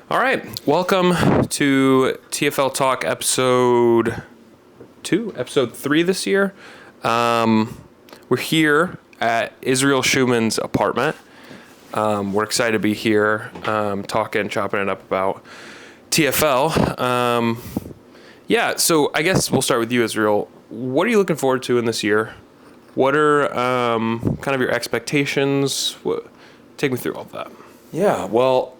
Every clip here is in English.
All right, welcome to TFL Talk episode 3 this year. We're here at Israel Schumann's apartment. We're excited to be here, chopping it up about TFL. So I guess we'll start with you, Israel. What are you looking forward to in this year? What are kind of your expectations? Take me through all of that. Yeah, well,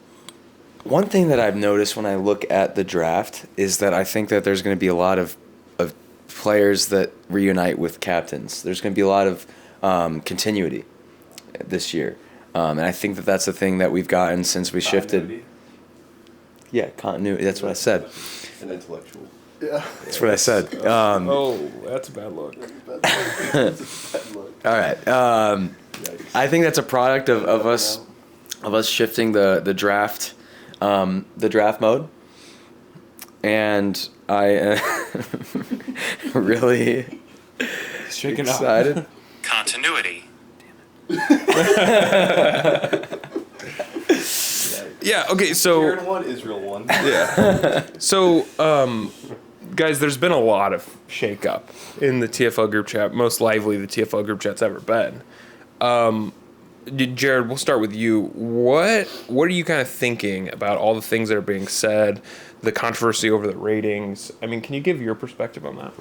one thing that I've noticed when I look at the draft is that I think that there's going to be a lot of players that reunite with captains. There's going to be a lot of continuity this year. And I think that that's a thing that we've gotten since we shifted. Yeah, continuity. That's what I said. An intellectual. Yeah. That's what I said. That's a bad look. All right. I think that's a product of us shifting the draft mode, and I really excited. Continuity. Yeah. Okay. So. Jared won, Israel won. Yeah. So, guys, there's been a lot of shakeup in the TFL group chat. Most lively the TFL group chat's ever been. Jared, we'll start with you. What are you kind of thinking about all the things that are being said, the controversy over the ratings? I mean, can you give your perspective on that?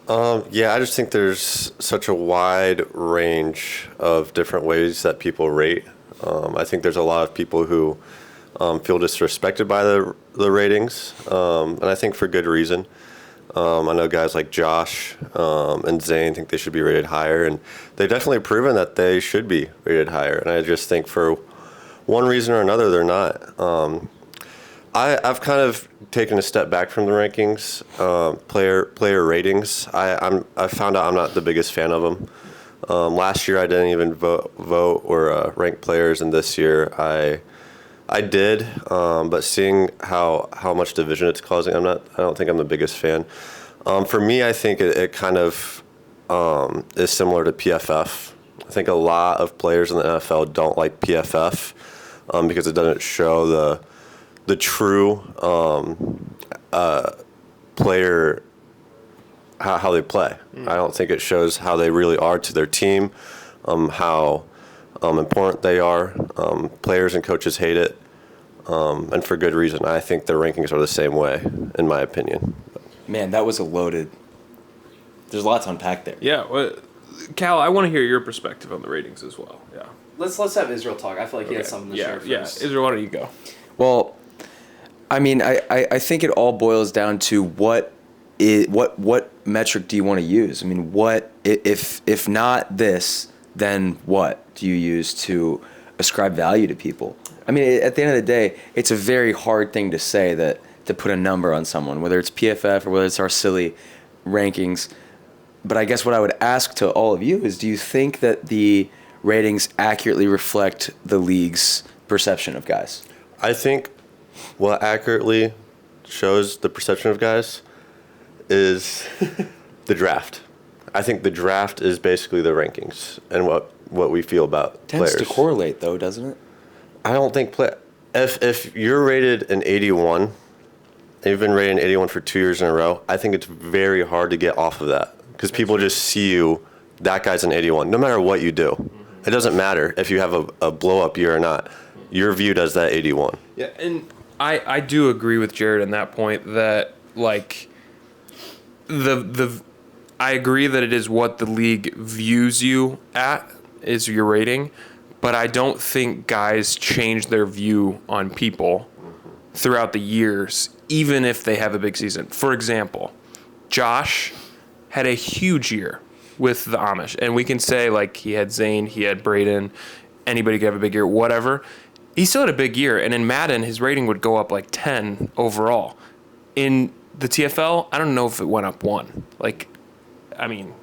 I just think there's such a wide range of different ways that people rate. I think there's a lot of people who feel disrespected by the ratings, and I think for good reason. I know guys like Josh and Zane think they should be rated higher, and they've definitely proven that they should be rated higher. And I just think for one reason or another, they're not. I've kind of taken a step back from the rankings, player ratings. I found out I'm not the biggest fan of them. Last year I didn't even vote or rank players, and this year I did, but seeing how much division it's causing, I don't think I'm the biggest fan. For me, I think it kind of is similar to PFF. I think a lot of players in the NFL don't like PFF because it doesn't show the true player how they play. I don't think it shows how they really are to their team, how important they are. Players and coaches hate it, and for good reason. I think the rankings are the same way, in my opinion. Man, that was there's a lot to unpack there. Yeah. Well, Cal, I want to hear your perspective on the ratings as well. Yeah. Let's have Israel talk. I feel like he has something to share first. Yeah. Israel, why don't you go? Well, I mean, I think it all boils down to what metric do you want to use? I mean, what if not this, then what do you use to ascribe value to people? I mean, at the end of the day, it's a very hard thing to say to put a number on someone, whether it's PFF or whether it's our silly rankings. But I guess what I would ask to all of you is, do you think that the ratings accurately reflect the league's perception of guys? I think what accurately shows the perception of guys is the draft. I think the draft is basically the rankings and what we feel about Tends players. to correlate, though, doesn't it? I don't think if you're rated an 81, and you've been rated an 81 for 2 years in a row, I think it's very hard to get off of that because people just see you, that guy's an 81, no matter what you do. Mm-hmm. It doesn't matter if you have a blow-up year or not. You're viewed as that 81. Yeah, and I do agree with Jared on that point that, like, I agree that it is what the league views you at is your rating, but I don't think guys change their view on people throughout the years, even if they have a big season. For example, Josh had a huge year with the Amish, and we can say, like, he had Zane, he had Braden, anybody could have a big year, whatever. He still had a big year, and in Madden, his rating would go up like 10 overall. In the TFL, I don't know if it went up 1. Like, I mean,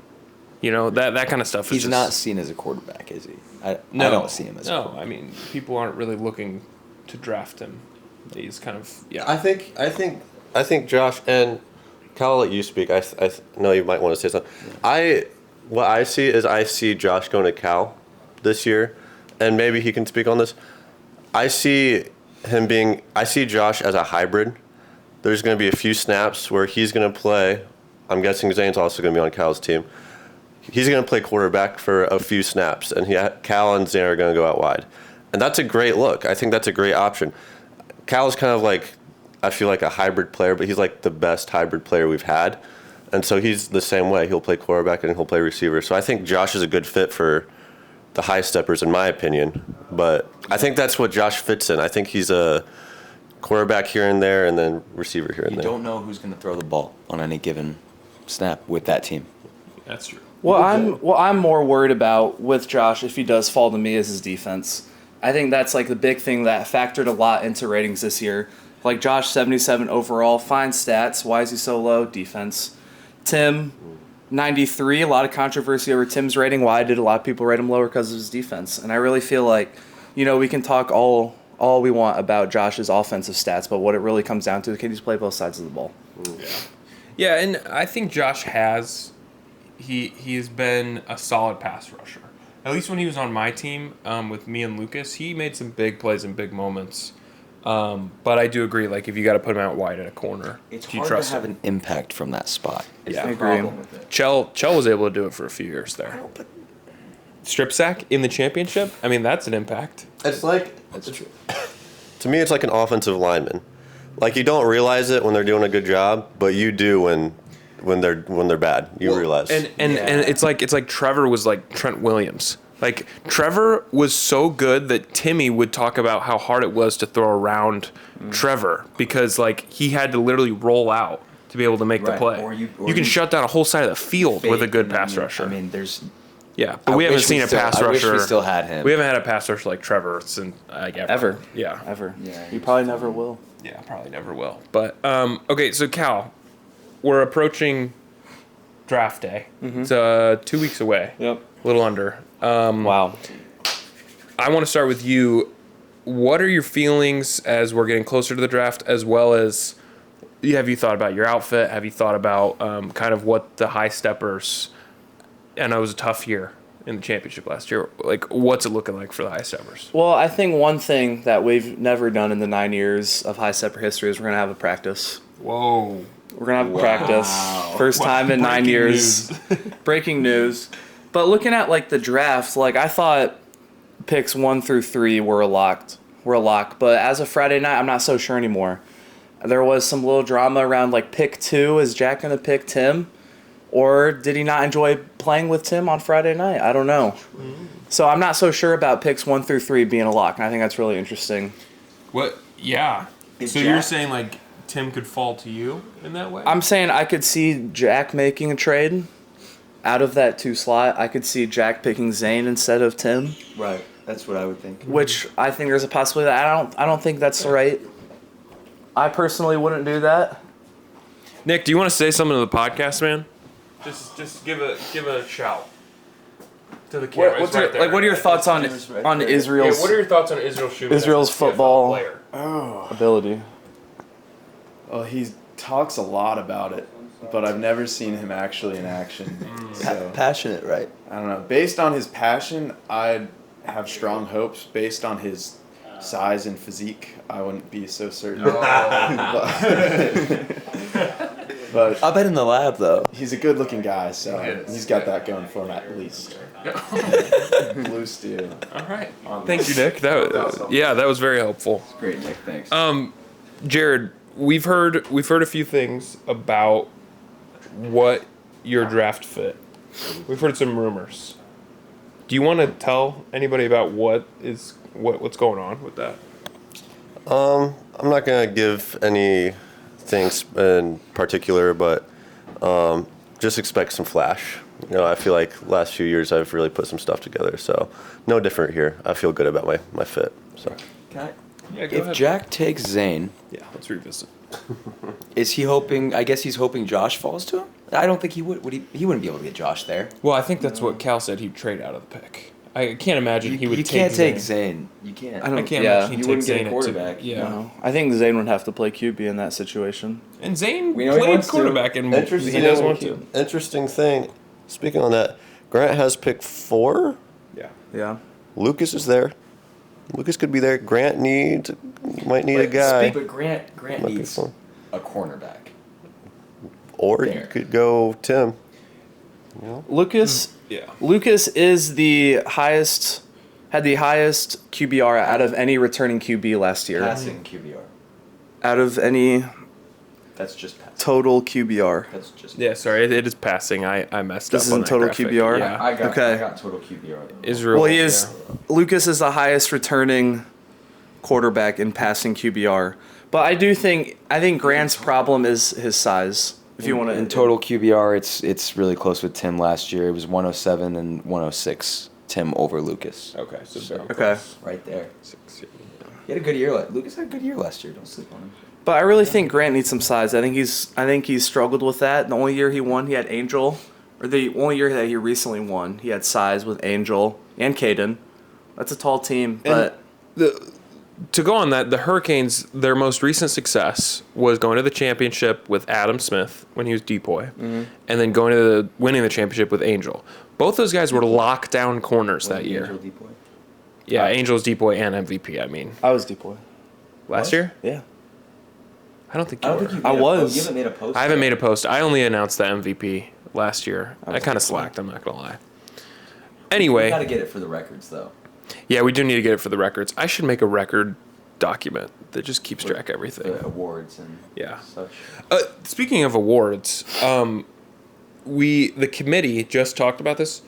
you know, that kind of stuff. He's not seen as a quarterback, is he? I don't see him as a quarterback. No, I mean, people aren't really looking to draft him. He's kind of, yeah. I think Josh, and Kyle, I'll let you speak. I know you might want to say something. What I see Josh going to Cal this year, and maybe he can speak on this. I see him being. I see Josh as a hybrid. There's going to be a few snaps where he's going to play. I'm guessing Zane's also going to be on Cal's team. He's going to play quarterback for a few snaps, and Cal and Zane are going to go out wide. And that's a great look. I think that's a great option. Cal is kind of like, I feel like a hybrid player, but he's like the best hybrid player we've had. And so he's the same way. He'll play quarterback and he'll play receiver. So I think Josh is a good fit for the high steppers, in my opinion. But I think that's what Josh fits in. I think he's a quarterback here and there, and then receiver here and there. You don't know who's going to throw the ball on any given snap with that team. That's true. What I'm more worried about with Josh, if he does fall to me, is his defense. I think that's like the big thing that factored a lot into ratings this year. Like Josh, 77 overall, fine stats. Why is he so low? Defense. Tim, 93. A lot of controversy over Tim's rating. Why did a lot of people rate him lower? Because of his defense. And I really feel like, we can talk all we want about Josh's offensive stats, but what it really comes down to, can he play both sides of the ball? Yeah, and I think Josh has. He has been a solid pass rusher. At least when he was on my team with me and Lucas, he made some big plays and big moments. But I do agree, like, if you got to put him out wide in a corner, It's do you hard trust to have him? an impact from that spot. It's Yeah. the I agree. problem with it. Chell was able to do it for a few years there. Strip sack in the championship? I mean, that's an impact. It's like, That's true. to me, it's like an offensive lineman. Like, you don't realize it when they're doing a good job, but you do when they're bad. You realize. And it's like Trevor was like Trent Williams. Like, Trevor was so good that Timmy would talk about how hard it was to throw around Trevor because, like, he had to literally roll out to be able to make the Right. play. Or You you can shut down a whole side of the field with a Fake, good and then pass rusher. I mean, there's. Yeah, but I we haven't wish we seen a still- pass I wish rusher. we still had him. We haven't had a pass rusher like Trevor since like Ever. Yeah, Ever. Yeah, You probably never will. yeah, probably never will. But okay, so Cal, we're approaching draft day. It's 2 weeks away. Yep. A little under. Wow. I want to start with you. What are your feelings as we're getting closer to the draft, as well as have you thought about your outfit? Have you thought about kind of what the high steppers? I know it was a tough year in the championship last year. Like, what's it looking like for the high steppers? Well, I think one thing that we've never done in the 9 years of high stepper history is we're going to have a practice. Whoa. We're going to have a practice. First time in 9 Breaking years. Breaking news. But looking at, like, the draft, like, I thought picks 1 through 3 were a lock. But as of Friday night, I'm not so sure anymore. There was some little drama around, like, pick 2. Is Jack going to pick Tim? Or did he not enjoy playing with Tim on Friday night? I don't know. So I'm not so sure about picks 1 through 3 being a lock, and I think that's really interesting. What? Yeah. If So you're Jack- saying, like, Tim could fall to you in that way? I'm saying I could see Jack making a trade out of that 2 slot. I could see Jack picking Zane instead of Tim, Right. That's what I would think. which I think there's a possibility that I don't think that's right. I personally wouldn't do that. Nick, do you want to say something to the podcast, man? Just give a shout to the camera. It's right there. What are your thoughts on Yeah, Israel's what are your thoughts on Israel shooting? Israel's as a CFL football- player? ability? Well, he talks a lot about it, but I've never seen him actually in action. So Passionate, right? I don't know. Based on his passion, I have strong hopes. Based on his size and physique, I wouldn't be so certain. But I bet in the lab though. he's a good-looking guy, so he's got that going for him at least. Blue Steel. All right. Thank you, Nick. That was very helpful. Great, Nick. Thanks. Jared, we've heard a few things about what your draft fit. We've heard some rumors. Do you want to tell anybody about what's going on with that? I'm not gonna give any things in particular, but just expect some flash. I feel like last few years I've really put some stuff together, so no different here. I feel good about my fit. So Can I, Yeah, go if ahead. Jack takes Zane, Yeah, let's revisit. is he hoping? I guess he's hoping Josh falls to him. I don't think he would. He wouldn't be able to get Josh there. Well, I think that's what Cal said. He'd trade out of the pick. I can't imagine he would. You take can't take Zane. Zane. You can't. I can't Yeah. imagine he'd You take wouldn't get a Zane at quarterback. 2. Yeah. No. I think Zane would have to play QB in that situation. And Zane We know he played wants to. quarterback, and Interesting. he does want to. Interesting thing. Speaking on that, Grant has pick 4. Yeah. Yeah. Lucas is there. Lucas could be there. Grant might need a guy. But Grant Might be needs fun. a cornerback. Or you There. could go Tim. Lucas Yeah. Lucas is had the highest QBR out of any returning QB last year. Passing QBR. Out of any That's just passing. total QBR. That's just. Yeah, sorry, it is passing. I messed This up on isn't that total graphic. QBR? Yeah. I got. Okay. I got total QBR. Israel. Well, he is. yeah. Lucas is the highest returning quarterback in passing QBR. But I think Grant's problem is his size. If you want to In total QBR, it's really close with Tim last year. It was 107 and 106. Tim over Lucas. Okay, so very Okay. close. Right there. 6, He had a good year. Lucas had a good year last year. Don't sleep on him. But I really think Grant needs some size. I think he's struggled with that. The only year he won, he had Angel, or the only year that he recently won, he had size with Angel and Caden. That's a tall team, but To go on that, the Hurricanes, their most recent success was going to the championship with Adam Smith when he was Depoy, and then going to winning the championship with Angel. Both those guys were lockdown corners that year. Angel Depoy. Yeah, Angel's Depoy and MVP. I mean, I was Depoy. last year. Yeah. I don't think I you don't were. think you. I made a was. post. You haven't made a post. I haven't yet. made a post. I only announced the MVP last year. I kind of Depoy. slacked. I'm not gonna lie. We Anyway, gotta get it for the records though. yeah, we do need to get it for the records. I should make a record document that just keeps track of everything. The awards and Yeah. such. Speaking of awards, the committee just talked about this.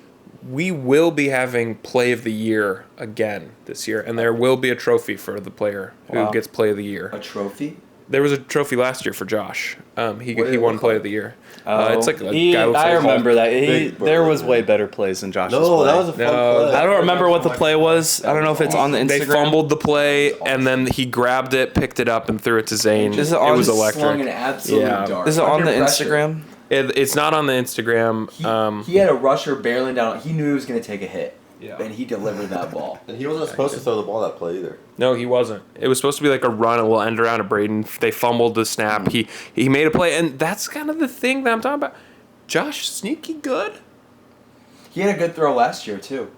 We will be having Play of the Year again this year, and there will be a trophy for the player who Wow. gets Play of the Year. A trophy. There was a trophy last year for Josh. He What did he it won look Play like? of the Year. It's like a He- guy looks I like remember that. Big There was bird. way better plays than Josh's No, play. that was a fun No, play. I don't remember what the play was. I don't know if it's on the Instagram. They fumbled the play, and then he grabbed it, picked it up, and threw it to Zane. Is It it on- was Slung an electric. absolute Yeah. dart. Is it on Under the pressure. Instagram? It's not on the Instagram. He had a rusher barreling down. He knew he was going to take a hit. Yeah. And he delivered that ball. And he wasn't supposed to throw the ball that play either. No, he wasn't. It was supposed to be like a run, a little end around to Braden. They fumbled the snap. He made a play, and that's kind of the thing that I'm talking about. Josh, sneaky good. He had a good throw last year too,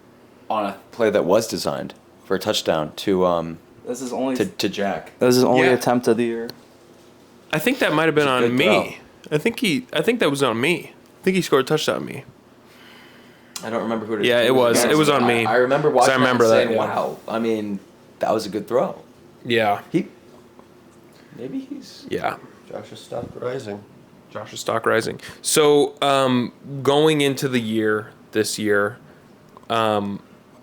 on a play that was designed for a touchdown to This is only to Jack. This is his only Yeah. attempt of the year. I think that might have been It's a on good me. I think that was on me. I think he scored a touchdown on me. I don't remember who. Yeah, it was. against, it was but on me. I remember 'Cause watching. I remember that that. and saying, Yeah. "Wow, I mean, that was a good throw." Yeah. He maybe he's Yeah. Josh has stopped rising. Josh's stock rising. So going into the year this year,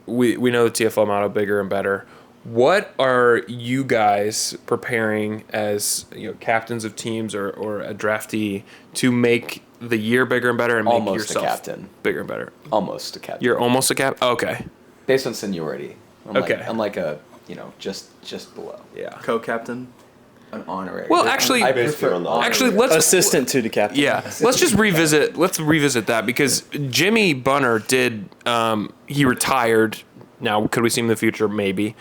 we know the TFL motto bigger and better. What are you guys preparing as captains of teams or a draftee to make the year bigger and better and make Almost a yourself captain. bigger and better? almost a captain. You're almost a cap. Okay. based on seniority. Okay. I'm like a just below Yeah. Co-captain. an honorary. Well, actually- I Basically prefer on the honorary. Actually, let's Assistant to the captain. Yeah, let's just revisit. Let's revisit that because Jimmy Bunner did. He retired. Now, could we see him in the future? Maybe.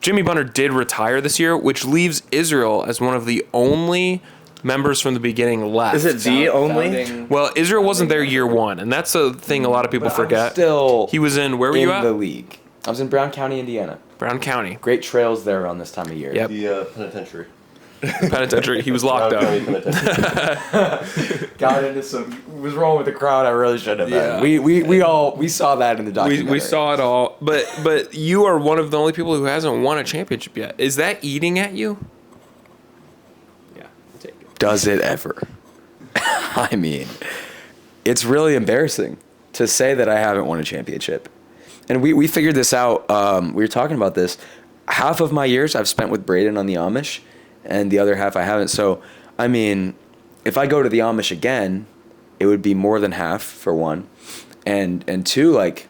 Jimmy Bunner did retire this year, which leaves Israel as one of the only members from the beginning left. Is it the only? Founding- Well, Israel wasn't there year one, and that's a thing a lot of people But I'm forget. still He was in. Where were in you at? the league. I was in Brown County, Indiana. Brown County. Great trails there around this time of year. Yep. The penitentiary. Penitentiary. He was locked Brown County up. Penitentiary. Got into some. Was wrong with the crowd. I really shouldn't have. Yeah. Been. We saw that in the documentary. We saw it all, but you are one of the only people who hasn't won a championship yet. Is that eating at you? Yeah, take it. Does it ever? I mean, it's really embarrassing to say that I haven't won a championship. And we figured this out. We were talking about this. Half of my years I've spent with Braden on the Amish, and the other half I haven't. So, I mean, if I go to the Amish again, it would be more than half for one, and two, like,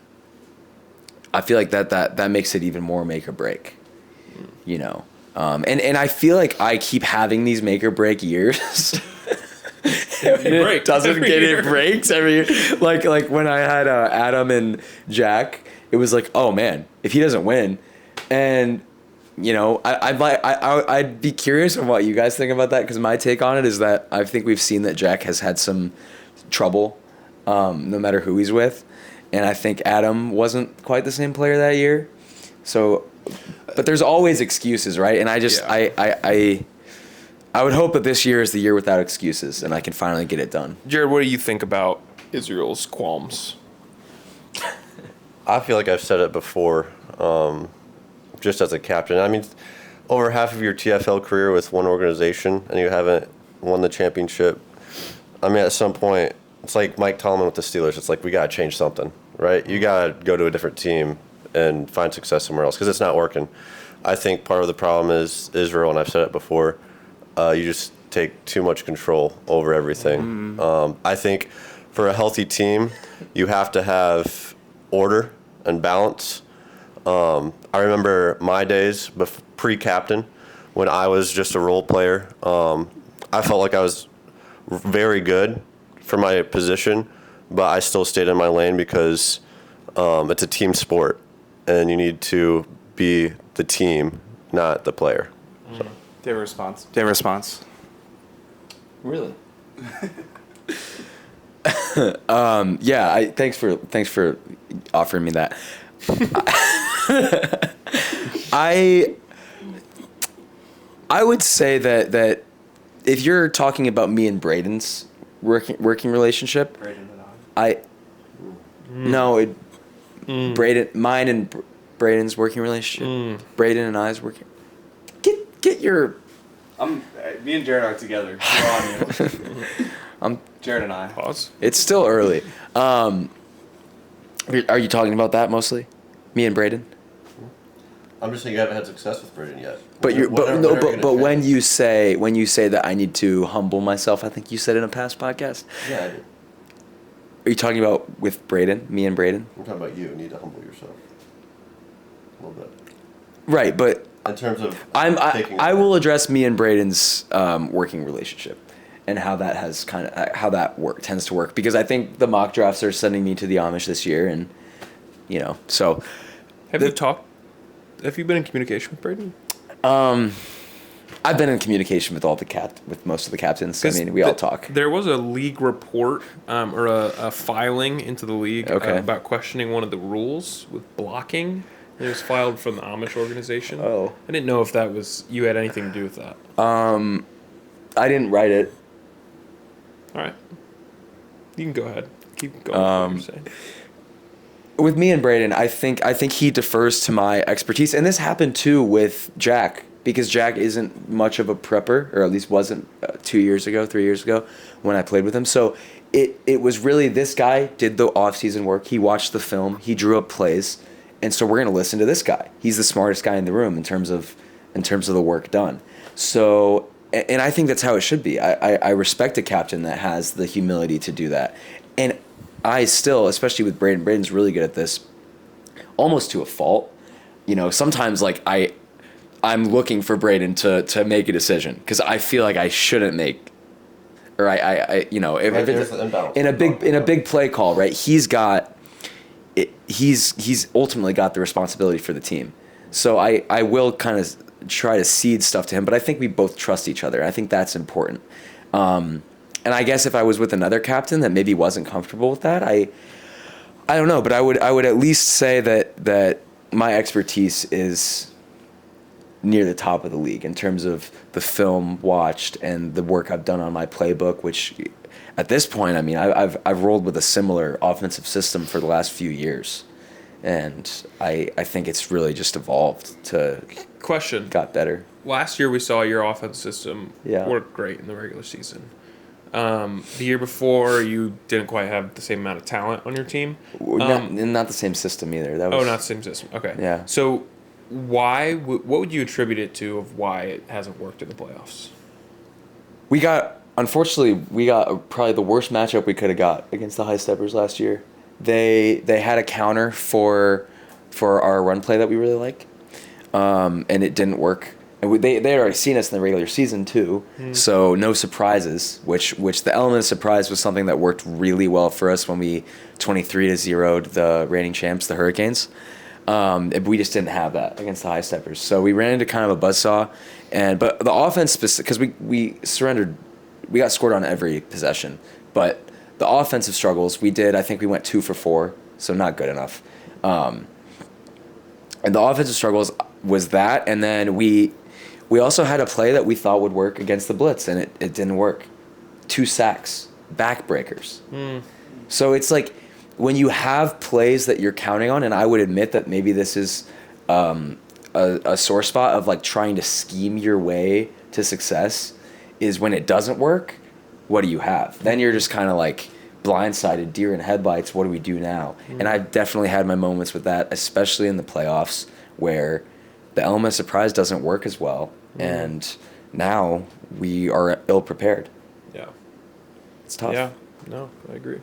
I feel like that makes it even more make or break. You know, and I feel like I keep having these make or break years. break Doesn't every get year. it breaks every year. Like when I had Adam and Jack, it was like, oh man, if he doesn't win, and I'd be curious on what you guys think about that, because my take on it is that I think we've seen that Jack has had some trouble, no matter who he's with, and I think Adam wasn't quite the same player that year. So but there's always excuses, right? And I just Yeah. I would hope that this year is the year without excuses, and I can finally get it done. Jared, what do you think about Israel's qualms? I feel like I've said it before, just as a captain. I mean, over half of your TFL career with one organization and you haven't won the championship. I mean, at some point, it's like Mike Tomlin with the Steelers. It's like, we got to change something, right? You got to go to a different team and find success somewhere else because it's not working. I think part of the problem is Israel, and I've said it before, you just take too much control over everything. I think for a healthy team, you have to have order and balance. I remember my days pre-captain when I was just a role player. I felt like I was very good for my position, but I still stayed in my lane because it's a team sport, and you need to be the team, not the player. Do you have a response? Really? Yeah. Thanks for offering me that. I would say that if you're talking about me and Braden's working relationship, mine and Braden's working relationship, Braden and I's working. Get your. Me and Jared are together. We're on you. Jared and I. Pause. It's still early. Are you talking about that mostly? Me and Braden? I'm just saying you haven't had success with Braden yet. But when you say that I need to humble myself, I think you said in a past podcast. Yeah, I did. Are you talking about with Braden, me and Braden? I'm talking about you. You need to humble yourself a little bit. Right, but In terms of I will address me and Braden's working relationship and how that has tends to work, because I think the mock drafts are sending me to the Amish this year, and so. Have you been in communication with Braden? I've been in communication with with most of the captains. I mean, we all talk. There was a league report or a filing into the league about questioning one of the rules with blocking. It was filed from the Amish organization. Oh. I didn't know if you had anything to do with that. I didn't write it. All right. You can go ahead. Keep going. What you're saying. With me and Braden, I think he defers to my expertise, and this happened too with Jack, because Jack isn't much of a prepper, or at least wasn't 3 years ago when I played with him. So it was really, this guy did the off-season work. He watched the film. He drew up plays, and so we're gonna listen to this guy. He's the smartest guy in the room in terms of the work done. So, and I think that's how it should be. I respect a captain that has the humility to do that, and I still, especially with Braden's really good at this, almost to a fault. Sometimes like I'm looking for Braden to make a decision, because I feel like I shouldn't make, or if it's in a big play call, right? He's ultimately got the responsibility for the team. So I will kind of try to seed stuff to him, but I think we both trust each other. I think that's important. And I guess if I was with another captain that maybe wasn't comfortable with that, I don't know, but I would at least say that my expertise is near the top of the league in terms of the film watched and the work I've done on my playbook, which at this point, I mean, I've rolled with a similar offensive system for the last few years, and I think it's really just evolved to got better. Last year we saw your offense system Yeah. work great in the regular season. The year before, you didn't quite have the same amount of talent on your team. Not the same system either. That was, Not the same system. Okay. Yeah. So, what would you attribute it to of why it hasn't worked in the playoffs? Unfortunately, we got probably the worst matchup we could have got against the High Steppers last year. They had a counter for our run play that we really like, and it didn't work. And they had already seen us in the regular season too, so no surprises. Which the element of surprise was something that worked really well for us when we 23-0'd the reigning champs, the Hurricanes. We just didn't have that against the High Steppers, so we ran into kind of a buzzsaw. But the offense, because we surrendered, we got scored on every possession. But the offensive struggles, I think we went 2 for 4, so not good enough. And the offensive struggles, was that, and then we also had a play that we thought would work against the blitz, and it didn't work. 2 sacks, backbreakers. So it's like when you have plays that you're counting on, and I would admit that maybe this is a sore spot of like trying to scheme your way to success, is when it doesn't work, what do you have? Then you're just kind of like blindsided, deer in headlights, what do we do now? And I've definitely had my moments with that, especially in the playoffs where the element of surprise doesn't work as well, and now we are ill prepared. Yeah. It's tough. Yeah. No, I agree.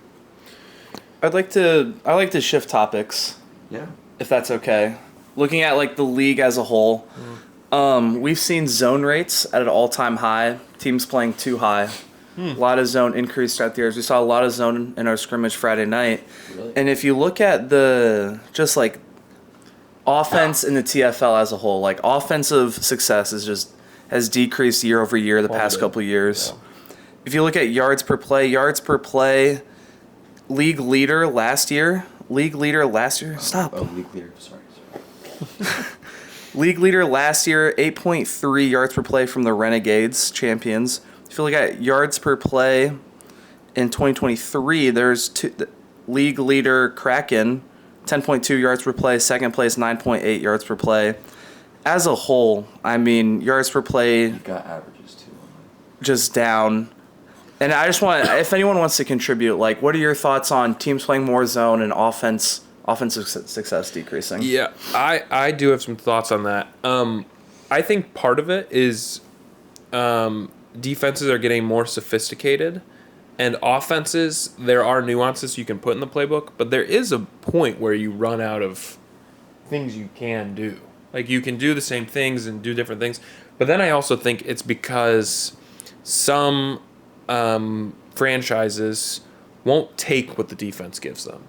I'd like to shift topics, Yeah. if that's okay. Looking at like the league as a whole, we've seen zone rates at an all-time high. Teams playing too high. A lot of zone increase throughout the years. We saw a lot of zone in our scrimmage Friday night. Really? And if you look at the just like offense in the TFL as a whole, like offensive success has decreased year over year the past couple of years. Yeah. If you look at yards per play, league leader last year. Stop. Oh, league leader. Sorry. League leader last year, 8.3 yards per play from the Renegades, champions. If you look at yards per play in 2023, there's league leader Kraken, 10.2 yards per play. Second place, 9.8 yards per play. As a whole, I mean, yards per play You got averages too. just down. And I just want, if anyone wants to contribute, like, what are your thoughts on teams playing more zone and offensive success decreasing? Yeah, I do have some thoughts on that. I think part of it is defenses are getting more sophisticated, and offenses, there are nuances you can put in the playbook, but there is a point where you run out of things you can do. Like, you can do the same things and do different things, but then I also think it's because some franchises won't take what the defense gives them.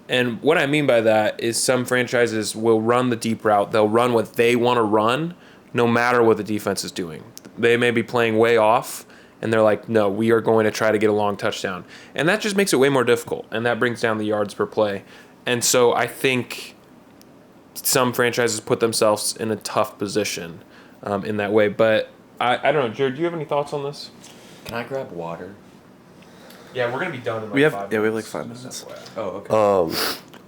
And what I mean by that is some franchises will run the deep route. They'll run what they want to run no matter what the defense is doing. They may be playing way off, and they're like, no, we are going to try to get a long touchdown. And that just makes it way more difficult, and that brings down the yards per play. And so I think some franchises put themselves in a tough position in that way. But I don't know. Jared, do you have any thoughts on this? Can I grab water? Yeah, we're going to be done in We have 5 minutes. Oh, okay.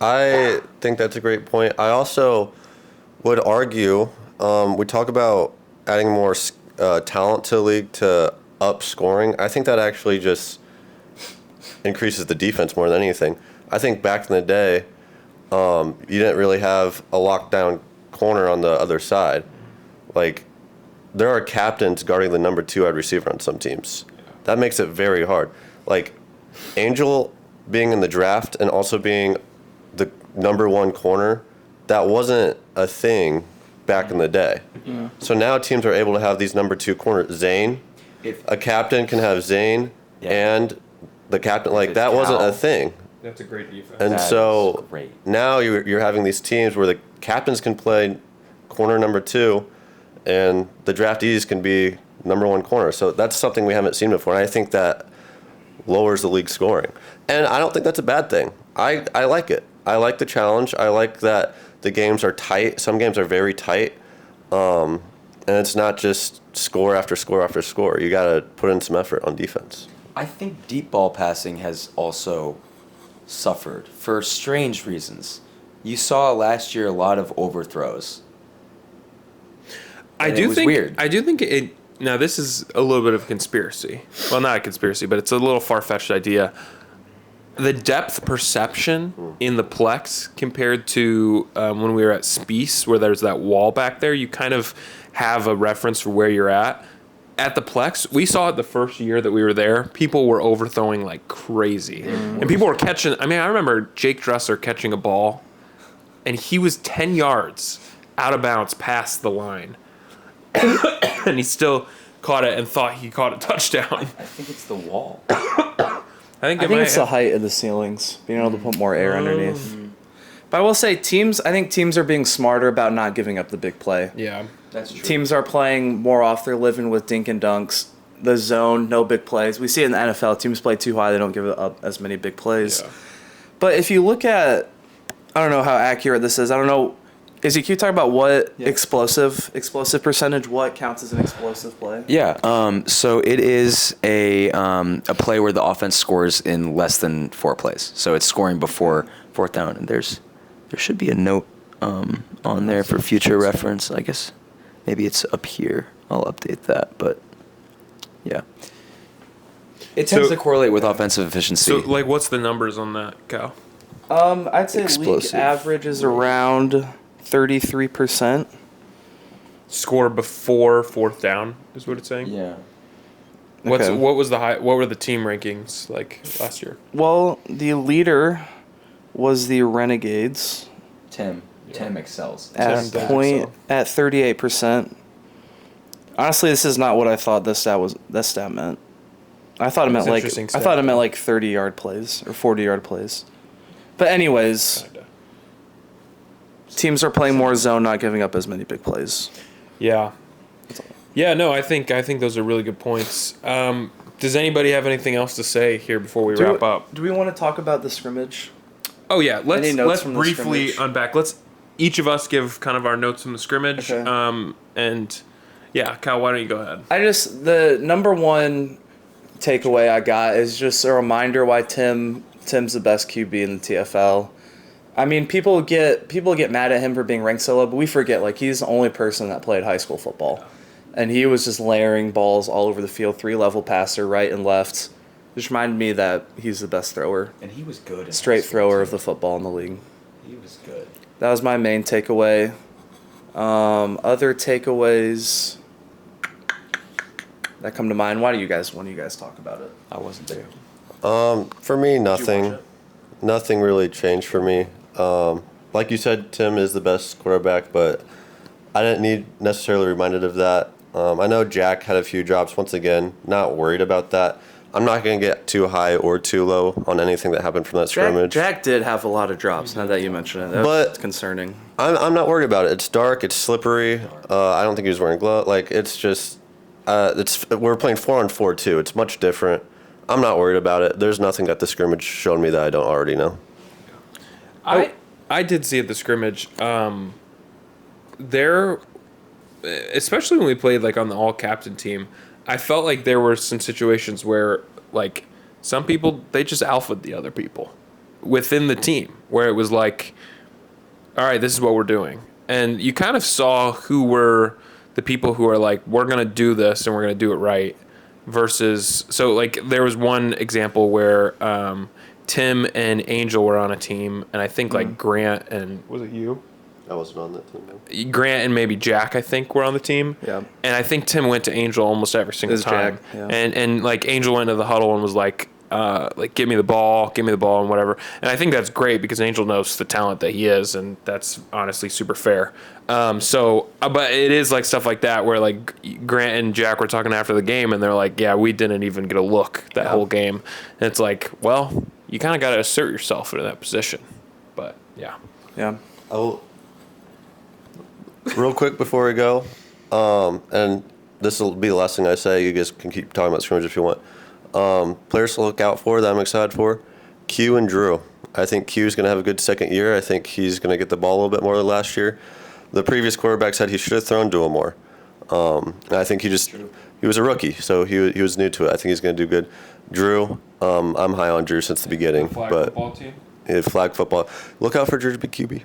I think that's a great point. I also would argue, we talk about adding more talent to the league to up scoring. I think that actually just increases the defense more than anything. I think back in the day, you didn't really have a lockdown corner on the other side. Like, there are captains guarding the number 2 wide receiver on some teams. That makes it very hard. Like, Angel being in the draft and also being the number 1 corner, that wasn't a thing back in the day. Yeah. So now teams are able to have these number 2 corners. Zane, a captain can have Zane and the captain. Like, that wasn't a thing. That's a great defense. And That so is great. now you're having these teams where the captains can play corner number 2 and the draftees can be number 1 corner. So that's something we haven't seen before. And I think that lowers the league scoring. And I don't think that's a bad thing. I like it. I like the challenge. I like that the games are tight. Some games are very tight. And it's not just score after score after score. You got to put in some effort on defense. I think deep ball passing has also suffered for strange reasons. You saw last year a lot of overthrows. I And do it was think weird. I do think it. Now this is a little bit of a conspiracy. Well, not a conspiracy, but it's a little far-fetched idea. The depth perception in the Plex compared to when we were at Spiece, where there's that wall back there, you kind of have a reference for where you're at. At the Plex, we saw it the first year that we were there. People were overthrowing like crazy, and people were catching. I mean, I remember Jake Dresser catching a ball, and he was 10 yards out of bounds past the line. And he still caught it and thought he caught a touchdown. I think it's the wall. I think I think it's the height of the ceilings, being able to put more air underneath. But I will say, I think teams are being smarter about not giving up the big play. Yeah. That's true. Teams are playing more off their living with dink and dunks. The zone, no big plays. We see it in the NFL. Teams play too high, they don't give up as many big plays. Yeah. But if you look at, I don't know how accurate this is. I don't know Izzy, can you talk about what explosive percentage? What counts as an explosive play? Yeah. So it is a play where the offense scores in less than 4 plays. So it's scoring before fourth down, and there should be a note on there for future reference. I guess maybe it's up here. I'll update that, but yeah. It tends So- to correlate with offensive efficiency. So, like, what's the numbers on that, Cal? I'd say Explosive. league average is around 33%. Score before fourth down is what it's saying. yeah. Okay. What was the high? What were the team rankings like last year? Well, the leader was the Renegades Tim excels. at Tim does point excel. at 38%. Honestly, this is not what I thought this stat meant. I thought it meant That's an like interesting I stat, thought it meant though. like 30-yard plays or 40-yard plays. But anyways, Kinda. teams are playing more zone, not giving up as many big plays. Yeah. Yeah. No, I think those are really good points. Does anybody have anything else to say here before we wrap up? Do we want to talk about the scrimmage? Oh yeah, Any notes let's from the briefly scrimmage? unpack. Let's each of us give kind of our notes from the scrimmage. Okay. And yeah, Kyle, why don't you go ahead? The number one takeaway I got is just a reminder why Tim's the best QB in the TFL. I mean, people get mad at him for being ranked so low, but we forget like he's the only person that played high school football, and he was just layering balls all over the field, 3-level passer, right and left. Just reminded me that he's the best thrower, And he was good. in straight high school, thrower too. of the football in the league. He was good. That was my main takeaway. Other takeaways that come to mind. Why do you guys talk about it? I wasn't there. For me, watch nothing. it? Nothing really changed for me. Like you said, Tim is the best quarterback, but I didn't need necessarily reminded of that. I know Jack had a few drops. Once again, not worried about that. I'm not going to get too high or too low on anything that happened from that scrimmage. Jack did have a lot of drops. Now that you mention it, that's But- concerning. I'm not worried about it. It's dark. It's slippery. I don't think he was wearing gloves. Like it's just, we're playing 4-on-4 too. It's much different. I'm not worried about it. There's nothing that the scrimmage showed me that I don't already know. I did see at the scrimmage. There, especially when we played like on the all captain team, I felt like there were some situations where like some people they just alphaed the other people within the team, where it was like, all right, this is what we're doing, and you kind of saw who were the people who are like, we're gonna do this and we're gonna do it right, versus so like there was one example where Tim and Angel were on a team, and I think like Grant and was it you? I wasn't on that team. No. Grant and maybe Jack, I think, were on the team. Yeah. And I think Tim went to Angel almost every single It's time. Jack, yeah. And like Angel went into the huddle and was like, give me the ball, and whatever. And I think that's great because Angel knows the talent that he is, and that's honestly super fair. But it is like stuff like that where like Grant and Jack were talking after the game, and they're like, yeah, we didn't even get a look that whole game. And it's like, well, you kind of got to assert yourself in that position. But yeah. Yeah. Oh, real quick before we go, and this will be the last thing I say. You guys can keep talking about scrimmage if you want. Players to look out for that I'm excited for, Q and Drew. I think Q's going to have a good second year. I think he's going to get the ball a little bit more than last year. The previous quarterback said he should have thrown to him more. And I think he was a rookie, so he was new to it. I think he's going to do good. Drew, I'm high on Drew since the beginning, but team. flag football. Look out for Drew to be QB.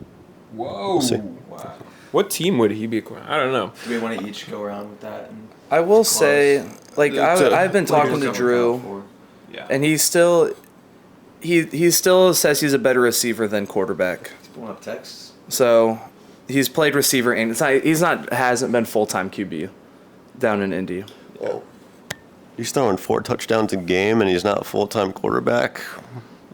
Whoa. see. Wow. What team would he be? I don't know. Do we want to each go around with that? And I will say, like So- I've been talking to Drew, and he still says he's a better receiver than quarterback. Pulling up texts. So he's played receiver, and hasn't been full-time QB down in Indy. Whoa. He's throwing 4 touchdowns a game, and he's not a full-time quarterback.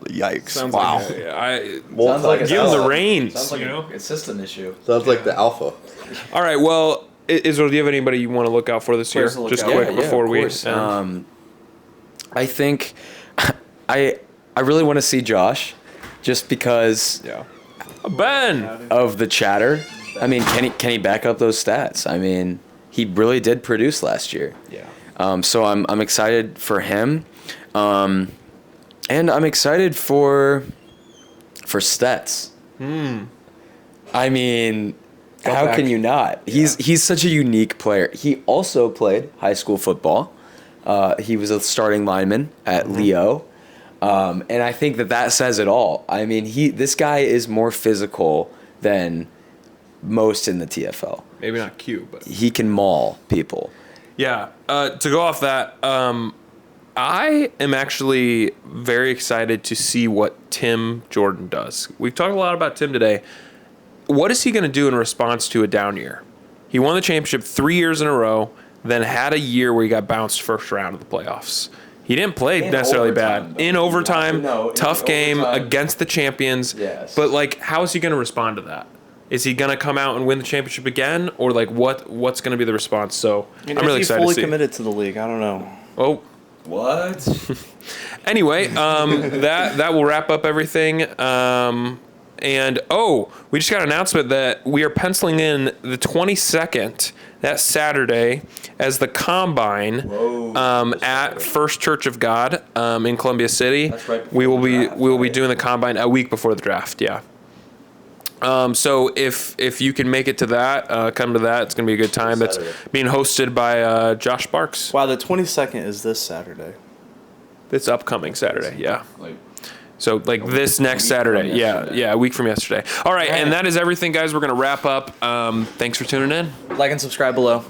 Yikes! Sounds wow. like Sounds like give him the reins. Sounds like you know? a system issue. Sounds like the alpha. All right. Well, Israel, do you have anybody you want to look out for this year? Players to look Just out quick for. before we. I think I really want to see Josh, just because Yeah. Ben. of the chatter. I mean, can he back up those stats? I mean, he really did produce last year. Yeah. So I'm excited for him, and I'm excited for Stats. I mean, How back. can you not? He's such a unique player. He also played high school football. He was a starting lineman at Leo. And I think that says it all. I mean, this guy is more physical than most in the TFL. Maybe not Q, but He can maul people. yeah. To go off that, I am actually very excited to see what Tim Jordan does. We've talked a lot about Tim today. What is he going to do in response to a down year? He won the championship 3 years in a row, then had a year where he got bounced first round of the playoffs. He didn't play necessarily overtime, bad. though. In overtime, No, in tough game overtime. against the champions. Yes. But like, how is he going to respond to that? Is he going to come out and win the championship again, or like what's going to be the response? So I'm really excited to fully see. committed to the league. I don't know. Oh, What? anyway, that will wrap up everything. And we just got an announcement that we are penciling in the 22nd, that Saturday, as the combine at First Church of God in Columbia City. That's right before We will the be draft, we will be right? doing the combine a week before the draft. Yeah. So if you can make it to that, come to that. It's gonna be a good time. That's Saturday. being hosted by Josh Sparks. Wow, the 22nd is this Saturday. It's upcoming Saturday. Yeah. Like, So like this next week Saturday. from Yeah. yesterday. Yeah. A week from yesterday. All right. And that is everything, guys. We're going to wrap up. Thanks for tuning in. Like and subscribe below.